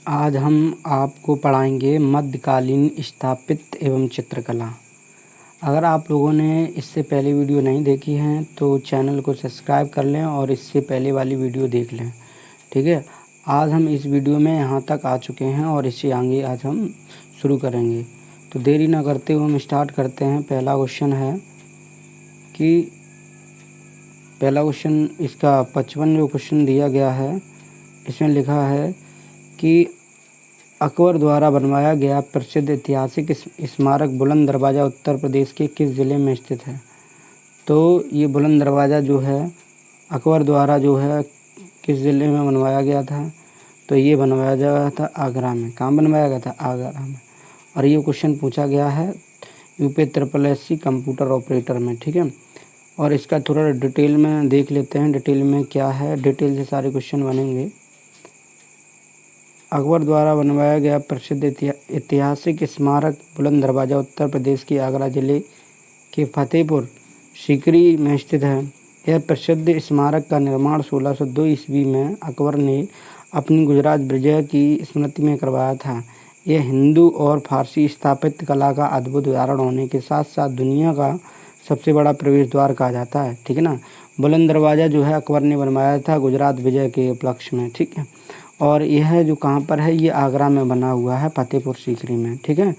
आज हम आपको पढ़ाएंगे मध्यकालीन स्थापत्य एवं चित्रकला। अगर आप लोगों ने इससे पहले वीडियो नहीं देखी हैं तो चैनल को सब्सक्राइब कर लें और इससे पहले वाली वीडियो देख लें। ठीक है, आज हम इस वीडियो में यहाँ तक आ चुके हैं और इससे आगे आज हम शुरू करेंगे। तो देरी ना करते हुए हम स्टार्ट करते हैं। पहला क्वेश्चन है कि इसका 55 जो क्वेश्चन दिया गया है, इसमें लिखा है कि अकबर द्वारा बनवाया गया प्रसिद्ध ऐतिहासिक स्मारक बुलंद दरवाज़ा उत्तर प्रदेश के किस ज़िले में स्थित है। तो ये बुलंद दरवाज़ा जो है अकबर द्वारा जो है किस ज़िले में बनवाया गया था, तो ये बनवाया गया था आगरा में। कहाँ बनवाया गया था? आगरा में। और ये क्वेश्चन पूछा गया है UPSSC कंप्यूटर ऑपरेटर में। ठीक है, और इसका थोड़ा डिटेल में देख लेते हैं। डिटेल में क्या है, डिटेल से सारे क्वेश्चन बनेंगे। अकबर द्वारा बनवाया गया प्रसिद्ध ऐतिहासिक स्मारक बुलंद दरवाज़ा उत्तर प्रदेश के आगरा जिले के फतेहपुर सीकरी में स्थित है। यह प्रसिद्ध स्मारक का निर्माण 1602 ईस्वी में अकबर ने अपनी गुजरात विजय की स्मृति में करवाया था। यह हिंदू और फारसी स्थापत्य कला का अद्भुत उदाहरण होने के साथ साथ दुनिया का सबसे बड़ा प्रवेश द्वार कहा जाता है। ठीक है ना, बुलंद दरवाज़ा जो है अकबर ने बनवाया था गुजरात विजय के उपलक्ष्य में। ठीक है, और यह जो कहाँ पर है, ये आगरा में बना हुआ है, फतेहपुर सीकरी में। ठीक है,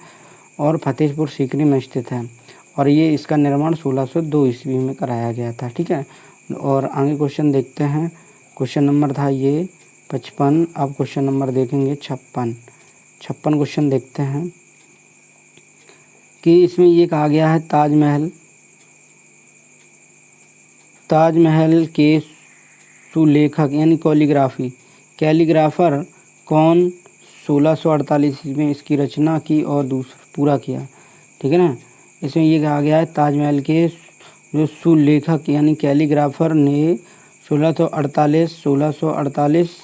और फतेहपुर सीकरी में स्थित है और ये इसका निर्माण 1602 ईस्वी में कराया गया था। ठीक है, और आगे क्वेश्चन देखते हैं। क्वेश्चन नंबर था ये 55। अब क्वेश्चन नंबर देखेंगे 56 क्वेश्चन देखते हैं कि इसमें ये कहा गया है ताजमहल के सुलेखक यानी कैलीग्राफर कौन 1648 में इसकी रचना की और पूरा किया। ठीक है ना, इसमें ये कहा गया है ताजमहल के जो सुलेखक यानी कैलीग्राफर ने 1648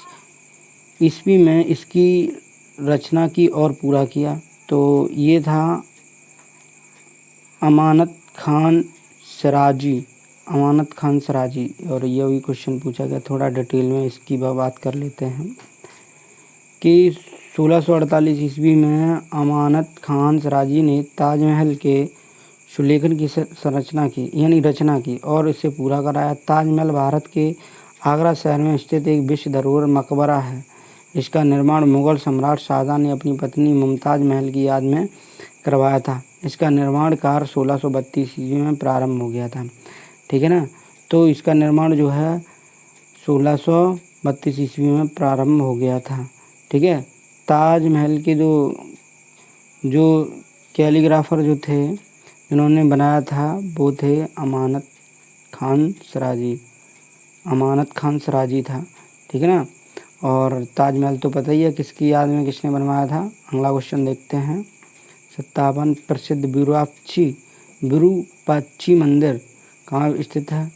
ईस्वी में इसकी रचना की और पूरा किया। तो ये था अमानत खान सराजी। और ये भी क्वेश्चन पूछा गया, थोड़ा डिटेल में इसकी बात कर लेते हैं कि 1648 ईस्वी में अमानत खान सराजी ने ताजमहल के सुलेखन की रचना की और इसे पूरा कराया। ताजमहल भारत के आगरा शहर में स्थित एक विश्व धरोहर मकबरा है। इसका निर्माण मुगल सम्राट शाहजहां ने अपनी पत्नी मुमताज़ महल की याद में करवाया था। इसका निर्माण कार्य 1632 ईस्वी में प्रारंभ हो गया था। ठीक है ना, तो इसका निर्माण जो है 1632 ईस्वी में प्रारंभ हो गया था। ठीक है, ताजमहल के जो कैलीग्राफर जो थे जिन्होंने बनाया था वो थे अमानत खान सराजी था। ठीक है ना, और ताजमहल तो पता ही है किसकी याद में किसने बनवाया था। अगला क्वेश्चन देखते हैं 57। प्रसिद्ध विरूपाक्षी मंदिर कहाँ स्थित है।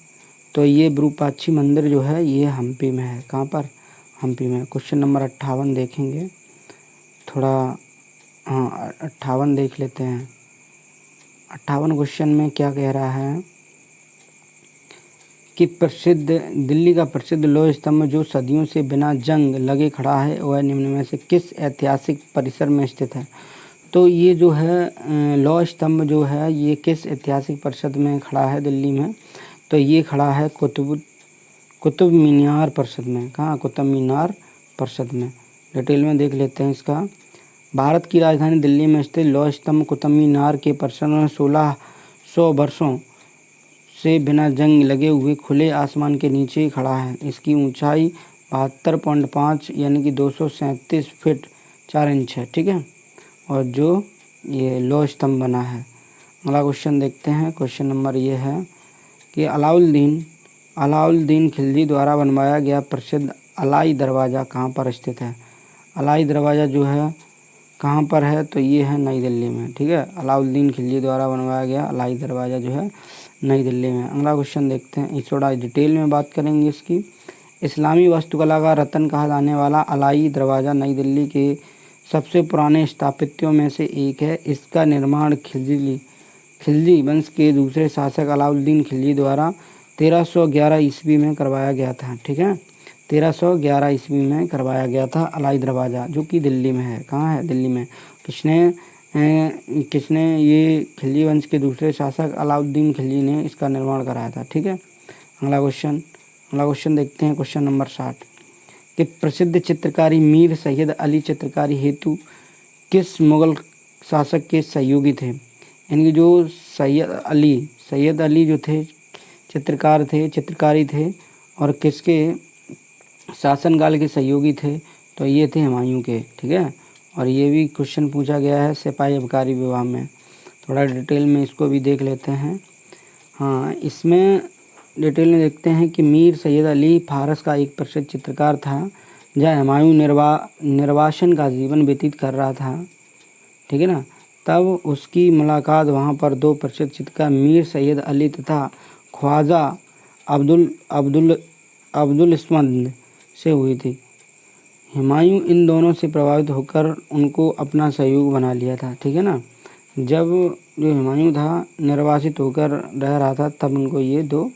तो ये विरूपाक्षी मंदिर जो है ये हम्पी में है। कहाँ पर? हम्पी में। क्वेश्चन नंबर 58 देखेंगे, थोड़ा 58 देख लेते हैं। 58 क्वेश्चन में क्या कह रहा है कि दिल्ली का प्रसिद्ध लौह स्तंभ जो सदियों से बिना जंग लगे खड़ा है वह निम्न में से किस ऐतिहासिक परिसर में स्थित है। तो ये जो है लौह स्तंभ जो है ये किस ऐतिहासिक परिषद में खड़ा है दिल्ली में। तो ये खड़ा है कुतुब मीनार परिषद में। कहाँ? कुतुब मीनार परिषद में। डिटेल में देख लेते हैं इसका। भारत की राजधानी दिल्ली में स्थित लौह स्तंभ कुतुब मीनार के परिसर में 1600 वर्षों से बिना जंग लगे हुए खुले आसमान के नीचे खड़ा है। इसकी ऊंचाई 72.5 यानी कि 237 फीट 4 इंच है। ठीक है, और जो ये लौह स्तंभ बना है। अगला क्वेश्चन देखते हैं। क्वेश्चन नंबर ये है कि अलाउद्दीन खिलजी द्वारा बनवाया गया प्रसिद्ध अलाई दरवाज़ा कहाँ पर स्थित है। अलाई दरवाज़ा जो है कहाँ पर है, तो ये है नई दिल्ली में। ठीक है, अलाउद्दीन खिलजी द्वारा बनवाया गया अलाई दरवाज़ा जो है नई दिल्ली में। अगला क्वेश्चन देखते हैं, इस थोड़ा डिटेल में बात करेंगे इसकी। इस्लामी वास्तुकला का रत्न कहा जाने वाला अलाई दरवाज़ा नई दिल्ली के सबसे पुराने स्थापत्यों में से एक है। इसका निर्माण खिलजी वंश के दूसरे शासक अलाउद्दीन खिलजी द्वारा 1311 ईस्वी में करवाया गया था। ठीक है, 1311 ईस्वी में करवाया गया था अलाई दरवाज़ा, जो कि दिल्ली में है। कहाँ है? दिल्ली में। किसने ये खिलजी वंश के दूसरे शासक अलाउद्दीन खिलजी ने इसका निर्माण कराया था। ठीक है। अगला क्वेश्चन देखते हैं, क्वेश्चन नंबर 60 कि प्रसिद्ध चित्रकारी मीर सैयद अली चित्रकारी हेतु किस मुगल शासक के सहयोगी थे? यानी जो सैयद अली जो थे चित्रकारी थे और किसके शासनकाल के सहयोगी थे? तो ये थे हुमायूं के। ठीक है। और ये भी क्वेश्चन पूछा गया है सिपाही अबकारी विभाग में। थोड़ा डिटेल में इसको भी देख लेते हैं। हाँ, इसमें डिटेल में देखते हैं कि मीर सैयद अली फारस का एक प्रसिद्ध चित्रकार था, जहाँ हुमायूं निर्वासन का जीवन व्यतीत कर रहा था। ठीक है ना। तब उसकी मुलाकात वहाँ पर दो प्रसिद्ध चित्रकार मीर सैयद अली तथा ख्वाजा अब्दुल इस्मद से हुई थी। हुमायूं इन दोनों से प्रभावित होकर उनको अपना सहयोगी बना लिया था। ठीक है ना। जब जो हुमायूं था निर्वासित होकर रह रहा था, तब उनको ये दो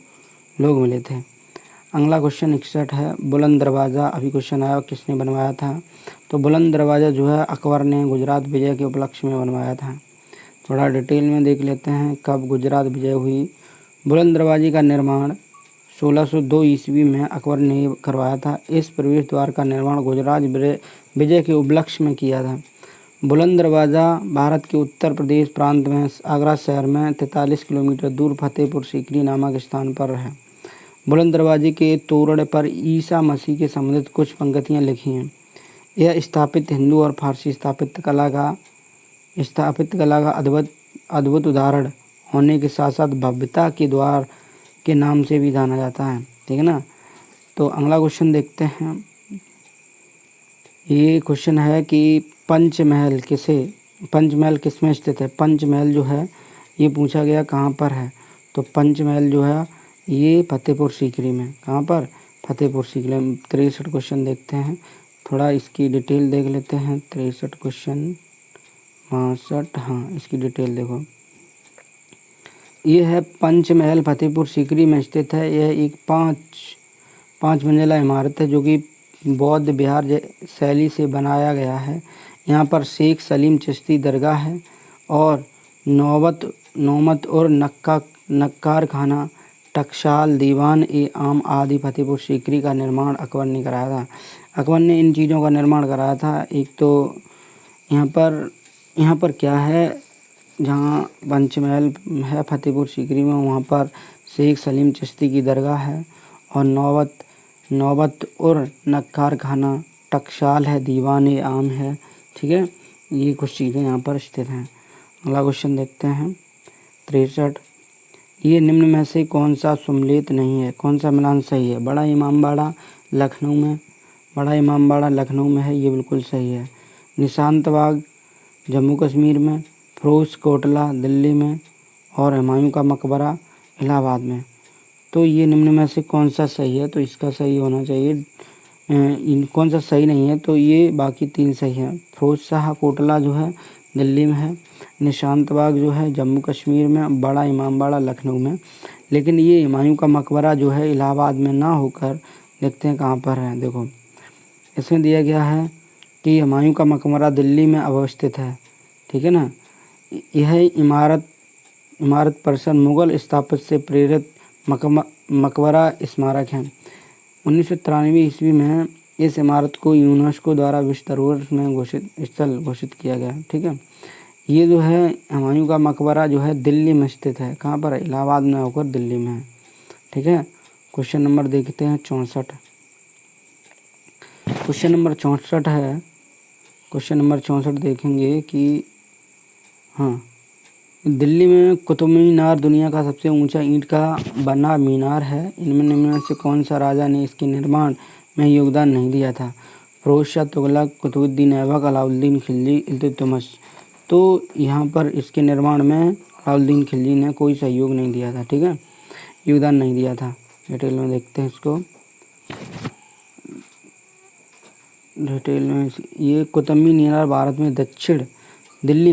लोग मिले थे। अगला क्वेश्चन 61 है, बुलंद दरवाज़ा। अभी क्वेश्चन आया किसने बनवाया था? तो बुलंद दरवाज़ा जो है अकबर ने गुजरात विजय के उपलक्ष्य में बनवाया था। थोड़ा डिटेल में देख लेते हैं कब गुजरात विजय हुई। बुलंद दरवाजे का निर्माण 1602 ईस्वी में अकबर ने करवाया था। इस प्रवेश द्वार का निर्माण गुजरात विजय के उपलक्ष्य में किया था। बुलंद दरवाज़ा भारत के उत्तर प्रदेश प्रांत में आगरा शहर में 43 किलोमीटर दूर फतेहपुर सीकरी नामक स्थान पर है। बुलंद दरवाजे के तोरण पर ईसा मसीह के संबंधित कुछ पंक्तियाँ लिखी हैं। यह स्थापित हिंदू और फारसी स्थापित कला का अद्भुत उदाहरण होने के साथ साथ भव्यता के द्वार के नाम से भी जाना जाता है। ठीक है ना। तो अगला क्वेश्चन देखते हैं। ये क्वेश्चन है कि पंचमहल किस में स्थित है? पंचमहल जो है ये पूछा गया कहाँ पर है? तो पंचमहल जो है ये फतेहपुर सीकरी में। कहाँ पर? फतेहपुर सीकरी में। 63 क्वेश्चन देखते हैं, थोड़ा इसकी डिटेल देख लेते हैं। 63 क्वेश्चन 62, हाँ इसकी डिटेल देखो। ये है पंचमहल फतेहपुर सीकरी में स्थित है। यह एक पाँच मंजिला इमारत है जो कि बौद्ध विहार शैली से बनाया गया है। यहाँ पर शेख सलीम चिश्ती दरगाह है और नौमत और नक्कार खाना, टकसाल, दीवान ए आम आदि फतेहपुर सीकरी का निर्माण अकबर ने कराया था। अकबर ने इन चीज़ों का निर्माण कराया था। एक तो यहाँ पर क्या है, जहाँ पंचमहल है फतेहपुर सीकरी में, वहाँ पर शेख सलीम चिश्ती की दरगाह है और नौबत और नक्कार खाना, टकसाल है, दीवान ए आम है। ठीक है। ये कुछ चीज़ें यहाँ पर स्थित हैं। अगला क्वेश्चन देखते हैं 63। ये निम्न में से कौन सा सुमेलित नहीं है? कौन सा मिलान सही है? बड़ा इमामबाड़ा लखनऊ में है, ये बिल्कुल सही है। निशांत बाग जम्मू कश्मीर में, फिरोज कोटला दिल्ली में और हुमायूं का मकबरा इलाहाबाद में। तो ये निम्न में से कौन सा सही है? तो इसका सही होना चाहिए। कौन सा सही नहीं है? तो ये बाकी 3 सही है। फिरोज शाह कोटला जो है दिल्ली में है, निशांत बाग जो है जम्मू कश्मीर में, बड़ा इमामबाड़ा लखनऊ में। लेकिन ये हुमायूं का मकबरा जो है इलाहाबाद में ना होकर देखते हैं कहाँ पर है। देखो इसमें दिया गया है कि हुमायूं का मकबरा दिल्ली में अवस्थित है। ठीक है ना। यह इमारत परिसर मुगल स्थापत्य से प्रेरित मकबरा स्मारक है। 1993 ईस्वी में इस इमारत को यूनेस्को द्वारा विश्व धरोहर में घोषित किया गया। ठीक है। ये जो है हुमायूं का मकबरा जो है दिल्ली में स्थित है। कहाँ पर? इलाहाबाद में होकर दिल्ली में है। ठीक है। क्वेश्चन नंबर देखते हैं 64। क्वेश्चन नंबर 64 है। क्वेश्चन नंबर 64 देखेंगे कि हाँ, दिल्ली में कुतुब मीनार दुनिया का सबसे ऊंचा ईंट का बना मीनार है। इनमें निम्न में से कौन सा राजा ने इसके निर्माण में योगदान नहीं दिया था? फिरोज शाह तुगलक, कुतुबुद्दीन ऐबक, अलाउद्दीन खिलजी, इल्तुतमिश। तो यहाँ पर इसके निर्माण में अलाउद्दीन खिलजी ने कोई सहयोग नहीं दिया था। ठीक है, योगदान नहीं दिया था। डिटेल में देखते हैं इसको। डिटेल में ये कुतुब मीनार भारत में दक्षिण दिल्ली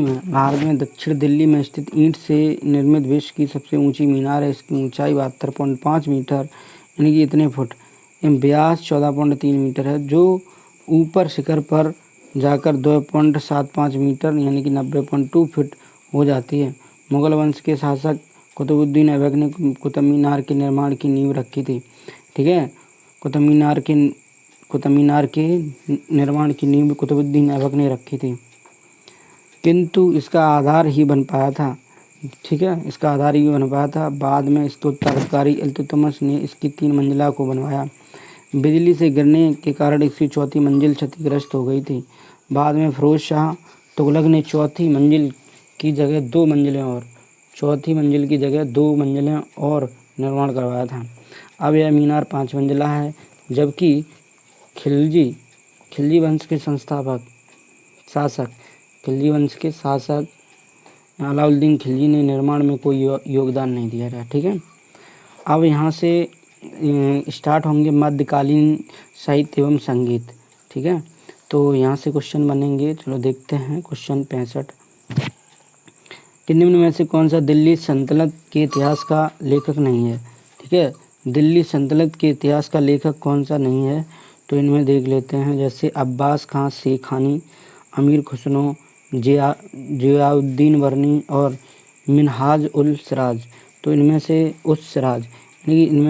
में स्थित ईंट से निर्मित विश्व की सबसे ऊंची मीनार है। इसकी ऊंचाई 72.5 मीटर यानी कि इतने फुट व्यास 14.3 मीटर है, जो ऊपर शिखर पर जाकर 2.75 मीटर यानी कि 90.2 फीट हो जाती है। मुगल वंश के शासक कुतुबुद्दीन ऐबक ने कुतुब मीनार के निर्माण की नींव रखी थी। ठीक है, कुतुब मीनार के निर्माण की नींव कुतुबुद्दीन ऐबक ने रखी थी, किंतु इसका आधार ही बन पाया था। ठीक है, इसका आधार ही बन पाया था। बाद में इसके उत्तराधिकारी इल्तुतमिश ने इसकी 3 मंजिला को बनवाया। बिजली से गिरने के कारण इसकी चौथी मंजिल क्षतिग्रस्त हो गई थी। बाद में फिरोज शाह तुगलक ने चौथी मंजिल की जगह 2 मंजिलें और निर्माण करवाया था। अब यह मीनार 5 मंजिला है, जबकि खिलजी वंश के शासक अलाउद्दीन खिलजी ने निर्माण में कोई योगदान नहीं दिया था। ठीक है, अब यहाँ से स्टार्ट होंगे मध्यकालीन साहित्य एवं संगीत। ठीक है, तो यहाँ से क्वेश्चन बनेंगे। चलो देखते हैं क्वेश्चन 65 कि निम्न में से कौन सा दिल्ली सल्तनत के इतिहास का लेखक नहीं है। ठीक है, दिल्ली सल्तनत के इतिहास का लेखक कौन सा नहीं है, तो इनमें देख लेते हैं। जैसे अब्बास खां शेखानी, अमीर खुसरो, जियाउद्दीन बर्नी और मिनहाज उल सिराज। तो इनमें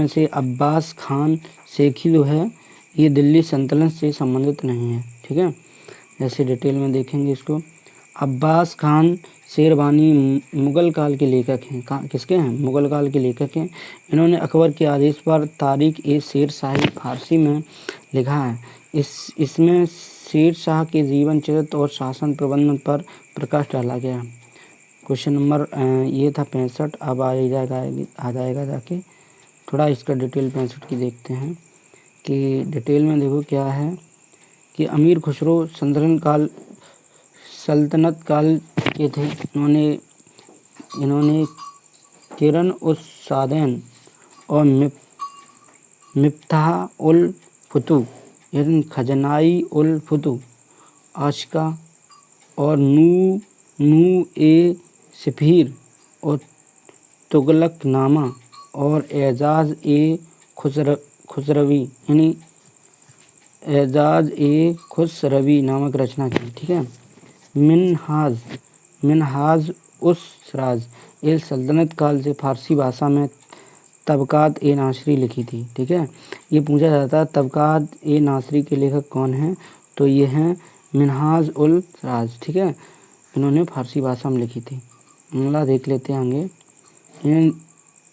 से अब्बास खान शेखी जो है ये दिल्ली सल्तनत से संबंधित नहीं है। ठीक है, जैसे डिटेल में देखेंगे इसको। अब्बास खान शेरवानी मुगल काल के लेखक हैं। किसके हैं? मुगल काल के लेखक हैं। इन्होंने अकबर के आदेश पर तारीख शेर शाही फारसी में लिखा है। इसमें शेर शाह के जीवन चरित्र और शासन प्रबंधन पर प्रकाश डाला गया। क्वेश्चन नंबर ये था 65। अब आ जाएगा जाके थोड़ा इसका डिटेल 65 की देखते हैं कि डिटेल में देखो क्या है कि अमीर खुसरो सल्तनत काल के थे। इन्होंने किरण उस सादैन और मिफ्ताह उल फुतूह यानी खजनाई उल फुतूह, आशका और नू ए सफीर और तुगलक नामा और एजाज ए खुसरवी नामक रचना की। ठीक है, मिनहाज उस सिराज ए सल्तनत काल से फारसी भाषा में तबकात ए नासरी लिखी थी। ठीक है, ये पूछा जाता है तबकात ए नासरी के लेखक कौन हैं, तो ये हैं मिनहाज उल सिराज। ठीक है, इन्होंने फारसी भाषा में लिखी थी। अगला देख लेते हैं आगे।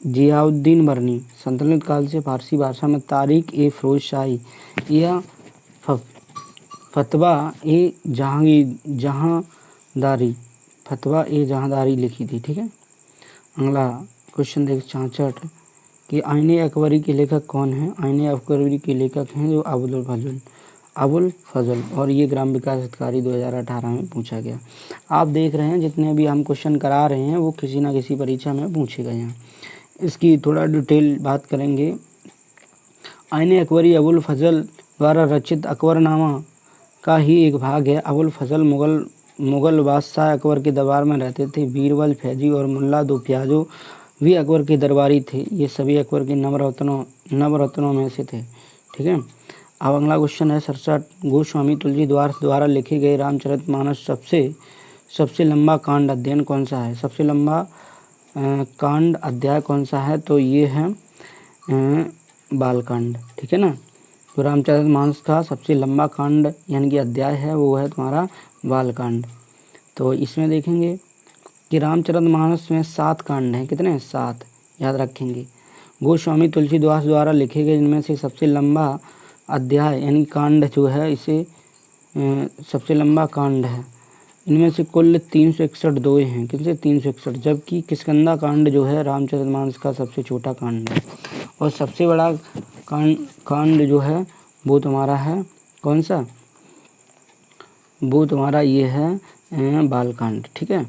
जियाउद्दीन बर्नी सल्तनत काल से फारसी भाषा में तारीख फिरोज शाही या फतवा ए जहांदारी लिखी थी। ठीक है, अगला क्वेश्चन देख 66 कि आईने अकबरी के लेखक कौन हैं। आईने अकबरी के लेखक हैं जो अबुल फजल और ये ग्राम विकास अधिकारी 2018 में पूछा गया। आप देख रहे हैं जितने भी हम क्वेश्चन करा रहे हैं वो किसी न किसी परीक्षा में पूछे गए हैं। इसकी थोड़ा डिटेल बात करेंगे। आईने अकबरी अबुल फजल द्वारा रचित अकबरनामा का ही एक भाग है। अबुल फजल मुगल बादशाह अकबर के दरबार में रहते थे। बीरबल, फैजी और मुल्ला दो प्याजो भी अकबर के दरबारी थे। ये सभी अकबर के नवरत्नों में से थे। ठीक है, अब अगला क्वेश्चन है 67 गोस्वामी तुलसीदास द्वारा लिखे गए रामचरितमानस सबसे लंबा कांड अध्ययन कौन सा है। सबसे लंबा कांड अध्याय कौन सा है, तो ये है बालकांड। ठीक है ना, तो रामचरितमानस का सबसे लंबा कांड यानी कि अध्याय है वो है तुम्हारा बालकांड। तो इसमें देखेंगे कि रामचरितमानस में 7 कांड हैं। कितने हैं? 7 याद रखेंगे। गोस्वामी तुलसीदास द्वारा लिखे गए इनमें से सबसे लंबा अध्याय यानी कांड जो है इसे सबसे लंबा कांड है। इनमें से कुल 361 दोहे हैं। कितने? 361, जबकि किष्किंधा कांड जो है रामचरितमानस का सबसे छोटा कांड है। और सबसे बड़ा कांड जो है वो तुम्हारा है कौन सा? वो तुम्हारा ये है बालकांड। ठीक है,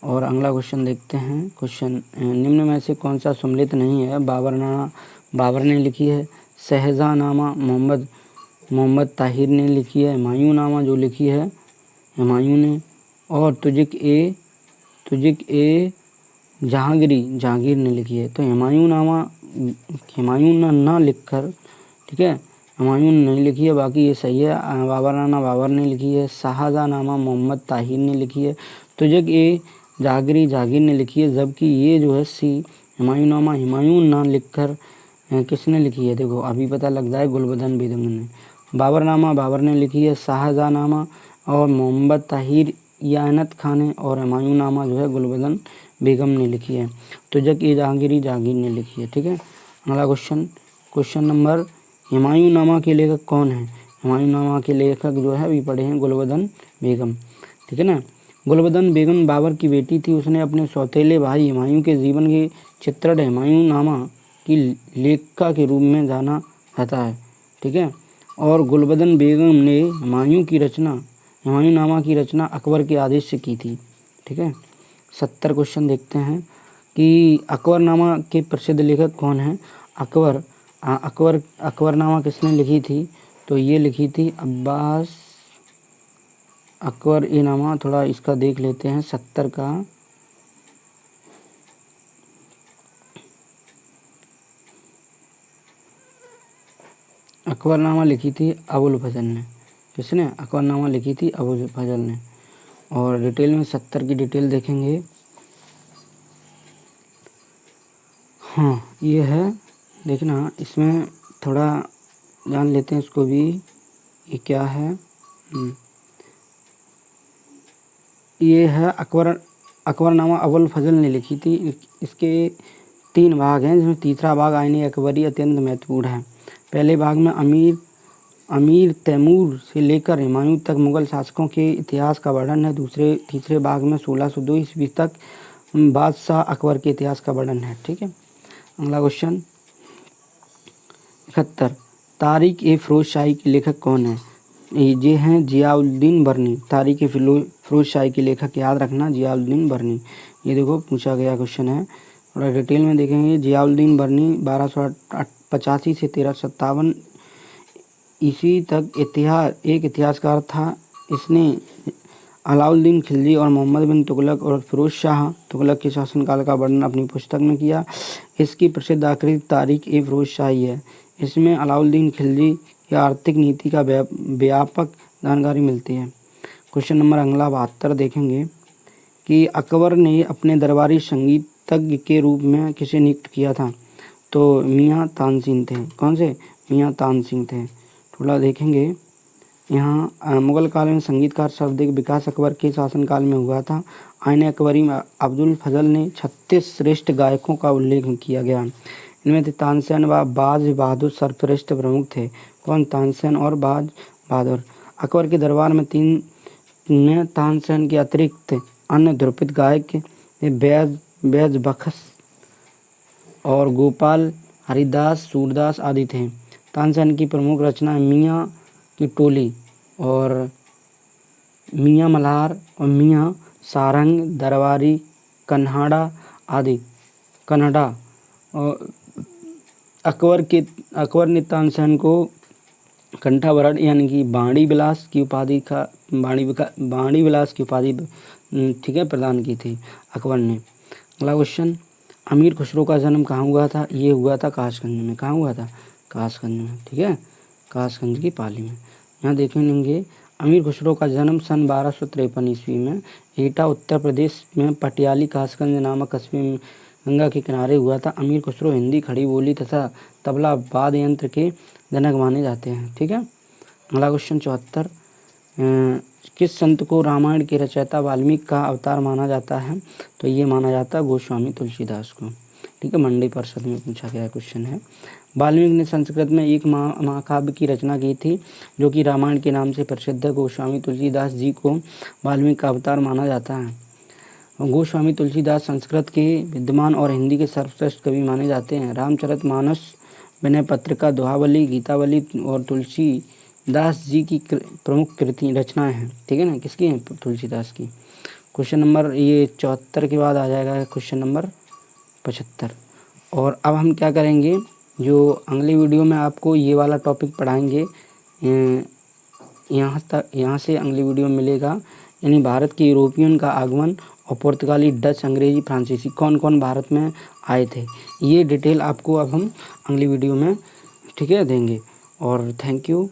और अगला क्वेश्चन देखते हैं। क्वेश्चन निम्न में से कौन सा सम्मिलित नहीं है। बाबर ने लिखी है। शहजहानामा मोहम्मद ताहिर ने लिखी है। हुमायूंनामा जो लिखी है हुमायूं ने। और तुजुक ए जहांगीर ने लिखी है। तो हुमायूं ना लिखकर ठीक है। हुमायूं ने नहीं लिखी है, बाकी ये सही है। बाबरनामा बाबर ने लिखी है। शाहजहांनामा मोहम्मद ताहिर ने लिखी है। तो जब ये जागीर ने लिखी है, जबकि ये जो है सी हुमायूंनामा हुमायूं ना लिखकर किसने लिखी है, देखो अभी पता लग जाए, गुलबदन बेगम ने। बाबरनामा बाबर ने लिखी है। शाहजहांनामा और मोहम्मद ताहिर यानत खान ने, और हुमायूंनामा जो है गुलबदन बेगम ने लिखी है। तो जबकि जागीर ने लिखी है। ठीक है। अगला क्वेश्चन नंबर, हुमायूंनामा के लेखक कौन है? हुमायूंनामा के लेखक जो है अभी पढ़े हैं, गुलबदन बेगम। ठीक है ना। गुलबदन बेगम बाबर की बेटी थी। उसने अपने सौतेले भाई हुमायूं के जीवन के चित्रण हुमायूंनामा की लेखिका के रूप में जाना जाता है। ठीक है। और गुलबदन बेगम ने हुमायूंनामा की रचना अकबर के आदेश से की थी। ठीक है। 70 क्वेश्चन देखते हैं कि अकबरनामा के प्रसिद्ध लेखक कौन हैं? अकबरनामा किसने लिखी थी? तो ये लिखी थी अब्बास अकबर ए नामा। थोड़ा इसका देख लेते हैं 70 का। अकबरनामा लिखी थी अबुल फजल ने। किसने? अकबरनामा लिखी थी अबुल फजल ने। और डिटेल में 70 की डिटेल देखेंगे। हाँ ये है, देखना इसमें थोड़ा जान लेते हैं इसको भी, ये क्या है। ये है अकबरनामा अबुल फजल ने लिखी थी। इसके 3 भाग हैं, जिसमें तीसरा भाग आईने अकबरी अत्यंत महत्वपूर्ण है। पहले भाग में अमीर तैमूर से लेकर हुमायूं तक मुगल शासकों के इतिहास का वर्णन है। तीसरे भाग में 1602 ईस्वी तक बादशाह अकबर के इतिहास का वर्णन है। ठीक है। अगला क्वेश्चन 71, तारीख ए फिरोज शाही के लेखक कौन है? ये हैं जियाउद्दीन बरनी। तारीख ए फिरोज शाही के लेखक याद रखना, जियाउद्दीन बरनी। ये देखो पूछा गया क्वेश्चन है, थोड़ा डिटेल में देखेंगे। जियाउद्दीन बरनी 1285 से 1357 ईस्वी तक एक इतिहासकार था। इसने अलाउद्दीन खिलजी और मोहम्मद बिन तुगलक और फिरोज शाह तुगलक के शासनकाल का वर्णन अपनी पुस्तक में किया। इसकी प्रसिद्ध आकृति तारीख ए फिरोज शाही है। इसमें अलाउद्दीन खिलजी की आर्थिक नीति का व्यापक जानकारी मिलती है। क्वेश्चन नंबर अगला 72 देखेंगे कि अकबर ने अपने दरबारी संगीतज्ञ के रूप में किसे नियुक्त किया था? तो मियाँ तानसेन थे। कौन से? मियाँ तानसेन थे। थोड़ा देखेंगे यहाँ। मुगल काल में संगीतकार सर्वाधिक विकास अकबर के शासनकाल में हुआ था। आईन अकबरी में अब्दुल फजल ने 36 श्रेष्ठ गायकों का उल्लेख किया गया। इनमें से तानसेन व बाज बहादुर सर्वश्रेष्ठ प्रमुख थे। कौन? तानसेन और बाज बहादुर। अकबर के दरबार में तानसेन के अतिरिक्त अन्य ध्रुपद गायक बैज बख्श और गोपाल हरिदास सूरदास आदि थे। तानसेन की प्रमुख रचना मियाँ की टोली और मियाँ मल्हार और मियाँ सारंग, दरबारी कन्हाड़ा आदि। और अकबर ने तानसेन को कंठाभरण यानी कि बाणी विलास की उपाधि ठीक है प्रदान की थी अकबर ने। अगला क्वेश्चन, अमीर खुसरो का जन्म कहाँ हुआ था? ये हुआ था कासगंज में। कहाँ हुआ था? कासगंज में। ठीक है, कासगंज की पाली में। यहाँ देखेंगे अमीर खुसरो का जन्म सन 1253 ईस्वी में एटा उत्तर प्रदेश में पटियाली कासगंज नामक कस्बे में गंगा के किनारे हुआ था। अमीर खुसरो हिंदी, खड़ी बोली तथा तबला वाद्य यंत्र के जनक माने जाते हैं। ठीक है। अगला क्वेश्चन 74, किस संत को रामायण के रचयिता वाल्मीकि का अवतार माना जाता है? तो ये माना जाता है गोस्वामी तुलसीदास को। ठीक है, मंडी परिषद में पूछा गया क्वेश्चन है। वाल्मीकि ने संस्कृत में एक महाकाव्य की रचना की थी जो कि रामायण के नाम से प्रसिद्ध है। गोस्वामी तुलसीदास जी को वाल्मीकि का अवतार माना जाता है। गोस्वामी तुलसीदास संस्कृत के विद्वान और हिंदी के सर्वश्रेष्ठ कवि माने जाते हैं। रामचरितमानस, विनय पत्रिका, दोहावली, गीतावली और तुलसीदास जी की प्रमुख कृति रचनाएं हैं। ठीक है ना, किसकी हैं? तुलसीदास की। क्वेश्चन नंबर ये 74 के बाद आ जाएगा क्वेश्चन नंबर 75। और अब हम क्या करेंगे, जो अगली वीडियो में आपको ये वाला टॉपिक पढ़ाएंगे, यहाँ से अगली वीडियो मिलेगा, यानी भारत के यूरोपियन का आगमन और पुर्तगाली, डच, अंग्रेजी, फ्रांसीसी कौन कौन भारत में आए थे। ये डिटेल आपको अब हम अगली वीडियो में ठीक है देंगे। और थैंक यू।